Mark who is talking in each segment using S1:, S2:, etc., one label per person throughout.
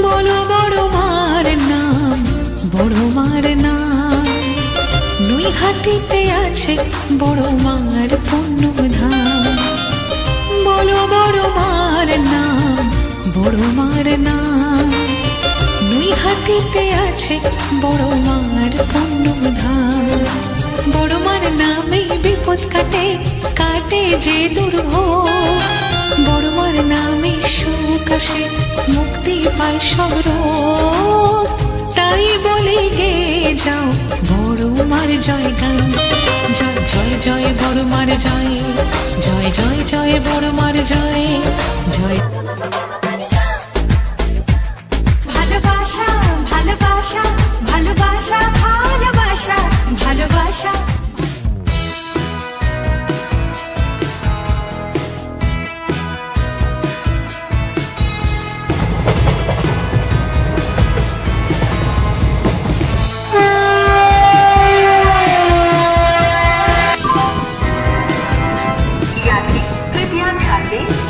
S1: বড় বড় মার নাম, বড় মার নাম, নৈহাটিতে আছে বড় মার পুণ্যধাম। বড় বড় মার নাম, বড় মার নাম, নৈহাটিতে আছে বড় মার পুণ্যধাম। বড় মার নামে বিপদ কাটে, কাটে যে দুর্ভোগ। বড় মার নামে সুখ আসে, মুক্তি পায় সব রোগ। তাই বলে গে যাও বড় মার জয় গান। জয় জয় জয় বড় মার জয়, জয় জয় জয় বড় মার জয় জয়। ভালোবাসা ভালোবাসা ভালোবাসা ভালোবাসা ভালোবাসা।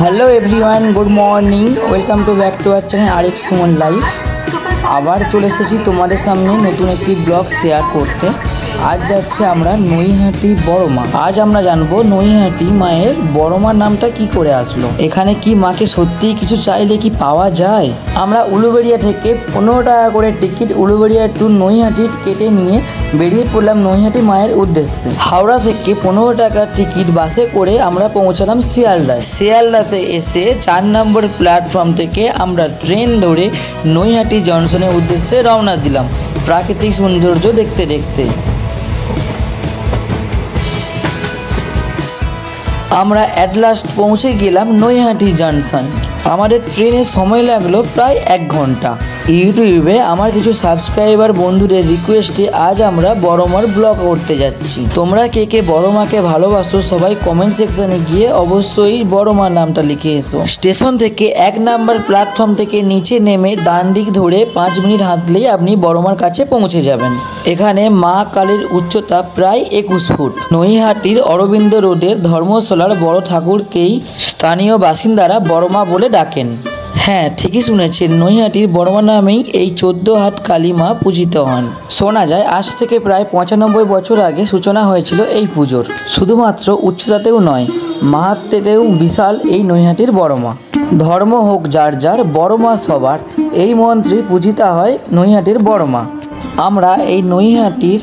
S2: Hello everyone, good morning, welcome to back to our channel RX Suman life. আবার চলে এসেছি তোমাদের সামনে নতুন একটি ব্লগ শেয়ার করতে। আজ যাচ্ছে আমরা নৈহাটি বড় মা। আজ আমরা জানবো নৈহাটি মায়ের বড় মার নামটা কি করে আসলো, এখানে কি মাকে সত্যিই কিছু চাইলে কি পাওয়া যায়। আমরা উলুবেড়িয়া থেকে 15 টাকা করে টিকিট উলুবেড়িয়া টু নৈহাটি কেটে নিয়ে বেরিয়ে পড়লাম নৈহাটি মায়ের উদ্দেশ্যে। হাওড়া থেকে 15 টাকার টিকিট বাসে করে আমরা পৌঁছালাম শিয়ালদায়। শিয়ালদাতে এসে 4 নম্বর প্ল্যাটফর্ম থেকে আমরা ট্রেন ধরে নৈহাটি জংশনের উদ্দেশ্যে রওনা দিলাম প্রাকৃতিক সৌন্দর্য দেখতে দেখতে। আমরা অ্যাট লাস্ট পৌঁছে গেলাম নৈহাটি জংশন। আমাদের ট্রেনে সময় লাগলো প্রায় 1 ঘন্টা। ইউটিউবে আমার কিছু সাবস্ক্রাইবার বন্ধুদের রিকোয়েস্টে আজ আমরা বড় মার ব্লগ করতে যাচ্ছি। তোমরা কে কে বড় মাকে ভালোবাসো সবাই কমেন্ট সেকশনে গিয়ে অবশ্যই বড় মার নামটা লিখে এসো। স্টেশন থেকে 1 নম্বর প্ল্যাটফর্ম থেকে নিচে নেমে ডান দিক ধরে 5 মিনিট হাঁটলেই আপনি বড় মার কাছে পৌঁছে যাবেন। এখানে মা কালীর উচ্চতা প্রায় 21 ফুট। নৈহাটির অরবিন্দ রোডের ধর্মশালার বড় ঠাকুরকেই স্থানীয় বাসিন্দারা বড় মা বলে ডাকেন। হ্যাঁ, ঠিকই শুনেছেন, নৈহাটির বড়মা নামেই এই 14 হাত কালী মা পূজিত হন। শোনা যায় আজ থেকে প্রায় 95 বছর আগে সূচনা হয়েছিল এই পুজোর। শুধুমাত্র উচ্চতাতেও নয়, মাহাত্ম্যেতেও বিশাল এই নৈহাটির বড়মা। ধর্ম হোক যার যার, বড়মা সবার, এই মন্ত্রে পূজিতা হয় নৈহাটির বড়মা। আমরা এই নৈহাটির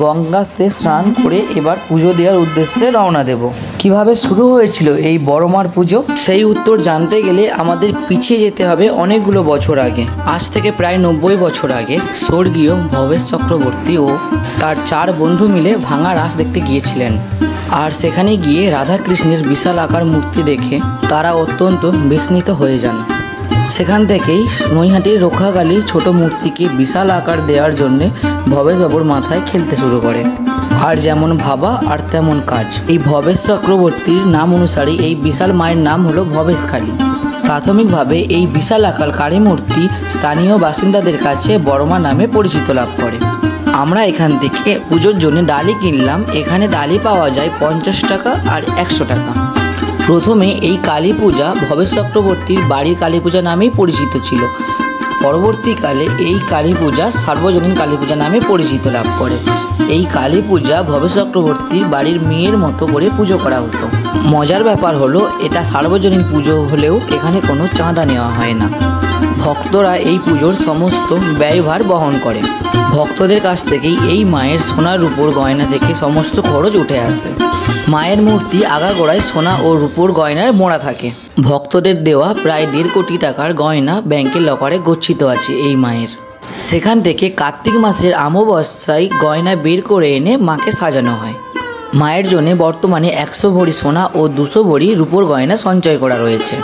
S2: গঙ্গাতে স্নান করে এবার পুজো দেওয়ার উদ্দেশ্যে রওনা দেব। কিভাবে শুরু হয়েছিল এই বড় মার পুজো, সেই উত্তর জানতে গেলে আমাদের পিছিয়ে যেতে হবে অনেকগুলো বছর আগে। আজ থেকে প্রায় 90 বছর আগে স্বর্গীয় ভবেশ চক্রবর্তী ও তার 4 বন্ধু মিলে ভাঙা রাস দেখতে গিয়েছিলেন। আর সেখানে গিয়ে রাধাকৃষ্ণের বিশাল আকার মূর্তি দেখে তারা অত্যন্ত বিস্মিত হয়ে যান। সেখান থেকেই নৈহাটির রক্ষাকালীর ছোট মূর্তিকে বিশাল আকার দেওয়ার জন্যে ভবেশবাবুর মাথায় খেলতে শুরু করে। আর যেমন ভাবা আর তেমন কাজ। এই ভবেশ চক্রবর্তীর নাম অনুসারে এই বিশাল মায়ের নাম হলো ভবেশকালী। প্রাথমিকভাবে এই বিশাল আকার কালী মূর্তি স্থানীয় বাসিন্দাদের কাছে বড়মা নামে পরিচিত লাভ করে। আমরা এখান থেকে পুজোর জন্য ডালি কিনলাম। এখানে ডালি পাওয়া যায় 50 টাকা আর 100 টাকা। প্রথমে এই কালী পূজা ভবেশ চক্রবর্তীর বাড়ির কালী পূজা নামেই পরিচিত ছিল। পরবর্তীকালে এই কালী পূজা সার্বজনীন কালী পূজা নামে পরিচিত লাভ করে। এই কালী পূজা ভবেশ চক্রবর্তীর বাড়ির মেয়ের মতো করে পুজো করা হতো। মজার ব্যাপার হলো এটা সার্বজনীন পুজো হলেও এখানে কোনো চাঁদা নেওয়া হয় না। ভক্তরা এই পুজোর সমস্ত ব্যয়ভার বহন করে। ভক্তদের কাছ থেকেই এই মায়ের সোনার রূপোর গয়না থেকে সমস্ত খরচ উঠে আসে। মায়ের মূর্তি আগাগোড়ায় সোনা ও রূপোর গয়নায় মোড়া থাকে। ভক্তদের দেওয়া প্রায় 1.5 কোটি টাকার গয়না ব্যাংকের লকারে গচ্ছিত আছে এই মায়ের। সেখান থেকে কার্তিক মাসের অমাবস্যায় গয়না বের করে এনে মাকে সাজানো হয়। মায়ের জন্য বর্তমানে 100 ভরি সোনা ও 200 ভরি রূপোর গয়না সঞ্চয় করা রয়েছে।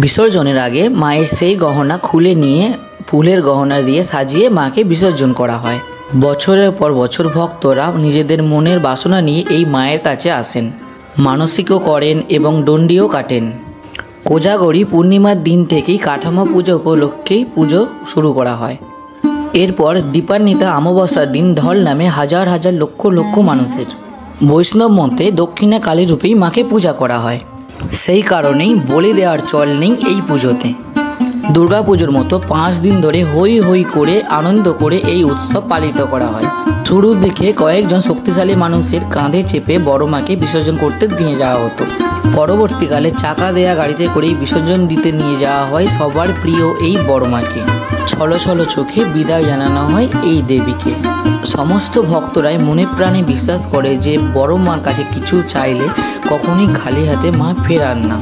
S2: বিসর্জনের আগে মায়ের সেই গহনা খুলে নিয়ে ফুলের গহনা দিয়ে সাজিয়ে মাকে বিসর্জন করা হয়। বছরের পর বছর ভক্তরা নিজেদের মনের বাসনা নিয়ে এই মায়ের কাছে আসেন, মানসিকও করেন এবং দণ্ডিও কাটেন। কোজাগরী পূর্ণিমার দিন থেকেই কাঠামো পুজো উপলক্ষেই পুজো শুরু করা হয়। এরপর দীপান্বিতা অমাবস্যার দিন ঢল নামে হাজার হাজার লক্ষ লক্ষ মানুষের। বৈষ্ণব মতে দক্ষিণা কালী রূপেই মাকে পূজা করা হয়, সেই কারণেই বলি দেওয়ার চল নেই এই পুজোতে। দুর্গাপুজোর মতো 5 দিন ধরে হই হই করে আনন্দ করে এই উৎসব পালিত করা হয়। শুরুর দিকে কয়েকজন শক্তিশালী মানুষের কাঁধে চেপে বড় মাকে বিসর্জন করতে নিয়ে যাওয়া হতো। পরবর্তীকালে চাকা দেয়া গাড়িতে করেই বিসর্জন দিতে নিয়ে যাওয়া হয় সবার প্রিয় এই বড় মাকে। ছলো ছলো চোখে বিদায় জানানো হয় এই দেবীকে। সমস্ত ভক্তরাই মনে প্রাণে বিশ্বাস করে যে বড় মার কাছে কিছু চাইলে কখনোই খালি হাতে মা ফেরান না।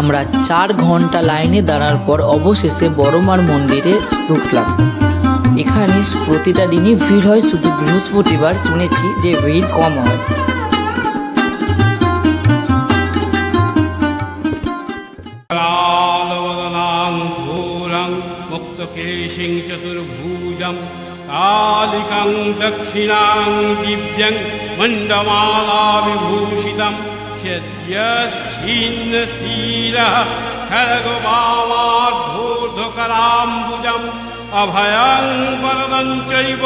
S2: আমরা 4 ঘন্টা লাইনে দাঁড়ার পর অবশেষে বড় মার মন্দিরে ঢুকলাম। এখানে প্রতিটা দিনই ভিড় হয়, শুধু বৃহস্পতিবার শুনেছি যে ভিড় কম হয়।
S3: मुक्तकेशिं चतुर्भुजं कालिकं दक्षिणां दिव्यं मण्डमालाविभूषितं सद्यश्चिन्नशीलः खड्गवामार्धोर्ध्वकराम्बुजम् अभयं वरदं चैव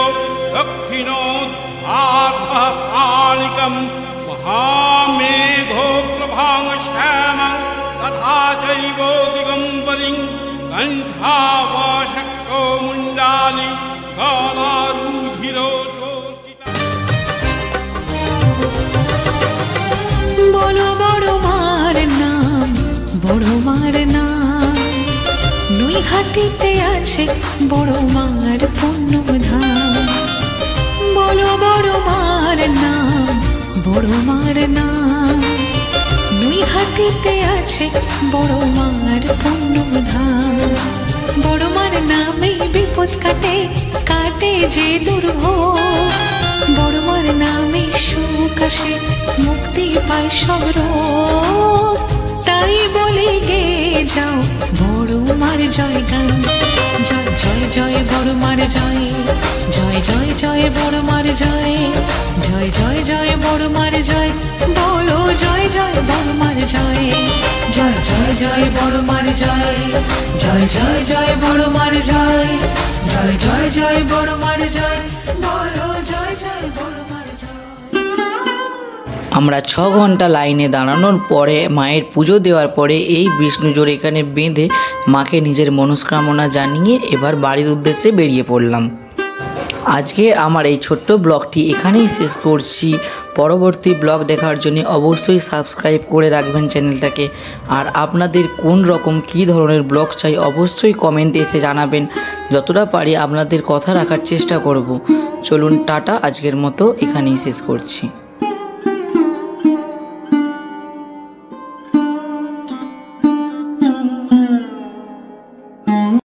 S3: दक्षिणोद्धार्धपाणिकं महामेघो प्रभां श्यामं तथा चैव दिगम्बरिं कण्ठावशक्तो मुण्डाली गलारूधिरो
S1: বলো বড় মার নাম, বড় মার নাম, নৈহাটিতে আছে বড় মার পুণ্যধাম। বলো বড় মার নাম, বড় মার নাম, নৈহাটিতে আছে বড় মার পুণ্যধাম। বড় মার নামে বিপদ কাটে, কাটে যে দুর্ভোগ। বড় মার নামে সুখ আসে, মুক্তি পায় সব রোগ। তাই বলে গে যাও বড় মার জয় গান। জয় জয় জয় বড় মার জয়, জয় জয় জয় বড় মার জয়, জয় জয় জয় বড় মার জয়। বলো জয় জয় বড় মার জয়, জয় জয় জয় বড় মার জয়, জয় জয় জয় বড় মার জয়, জয় জয় জয় বড় মার জয়। বলো জয় জয় বড় মার জয়।
S2: আমরা 6 ঘন্টা লাইনে দাঁড়ানোর পরে মায়ের পুজো দেওয়ার পরে এই বিষ্ণুজোড় এখানে বেঁধে মাকে নিজের মনস্কামনা জানিয়ে এবার বাড়ির উদ্দেশ্যে বেরিয়ে পড়লাম। আজকে আমার এই ছোট্ট ব্লগটি এখানেই শেষ করছি। পরবর্তী ব্লগ দেখার জন্য অবশ্যই সাবস্ক্রাইব করে রাখবেন চ্যানেলটাকে। আর আপনাদের কোন রকম কী ধরনের ব্লগ চাই অবশ্যই কমেন্টে এসে জানাবেন। যতটা পারি আপনাদের কথা রাখার চেষ্টা করব। চলুন টাটা, আজকের মতো এখানেই শেষ করছি।